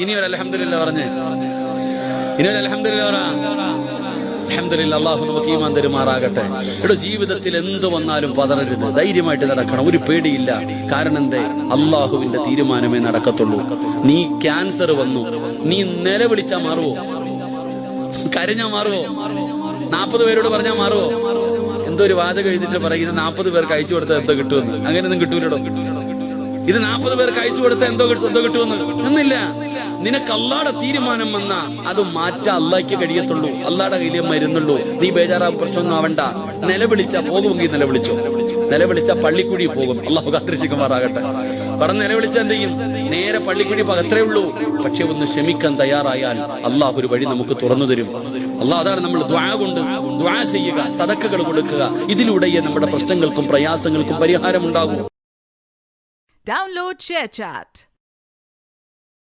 ഇനിയൊരു അൽഹംദുലില്ലാ പറഞ്ഞേ, ഇനിയൊരു അൽഹംദുലില്ലാ പറ. അൽഹംദുലില്ലാ, അല്ലാഹു നമുക്ക് ഈമാൻ തരുമാറാകട്ടെ. ഇവിടെ ജീവിതത്തിൽ എന്ത് വന്നാലും പതറരുത്, ധൈര്യമായിട്ട് നടക്കണം, ഒരു പേടിയില്ല. കാരണം എന്തേ? അള്ളാഹുവിന്റെ തീരുമാനമേ നടക്കത്തുള്ളൂ. നീ ക്യാൻസർ വന്നു, നീ നിലവിളിച്ചാ മാറുവോ? കരഞ്ഞാ മാറുവോ? 40 പേരോട് പറഞ്ഞാ മാറുവോ? എന്തോ ഒരു വാചകം എഴുതിട്ട് പറയും, ഇത് 40 പേർക്ക് അയച്ചു കൊടുത്താൽ എന്തോ കിട്ടുമെന്ന്. അങ്ങനെയൊന്നും കിട്ടൂലോ. ഇത് 40 പേർക്ക് അയച്ചു കൊടുത്താൽ എന്തോ കിട്ടുമെന്ന് എന്നില്ല. നിനക്ക് അള്ളാടെ തീരുമാനം വന്നാ അത് മാറ്റാൻ അള്ളാഹ്ക്ക് കഴിയത്തുള്ളൂ. അള്ളാടെ കയ്യിലേ മരുന്നുള്ളൂ. നീ ബേജാറാവും, പ്രശ്നമൊന്നും ആവണ്ട. നിലവിളിച്ചാ പോകുമെങ്കിൽ നിലവിളിച്ചോ. നിലവിളിച്ച പള്ളിക്കുഴി പോകും. അള്ളാഹു കാത്തിരക്ഷിക്കുമാറാകട്ടെ. പറഞ്ഞ് നിലവിളിച്ച എന്ത് ചെയ്യും? നേരെ പള്ളിക്കുഴി അത്രേ ഉള്ളൂ. പക്ഷെ ഒന്ന് ക്ഷമിക്കാൻ തയ്യാറായാൽ അള്ളാഹു ഒരു വഴി നമുക്ക് തുറന്നു തരും. അള്ളാഹ് അതാണ് നമ്മൾ ദുആ കൊണ്ട് ദുആ ചെയ്യുക, സദഖകൾ കൊടുക്കുക. ഇതിലൂടെ നമ്മുടെ പ്രശ്നങ്ങൾക്കും പ്രയാസങ്ങൾക്കും പരിഹാരം ഉണ്ടാകും. Download ShareChat.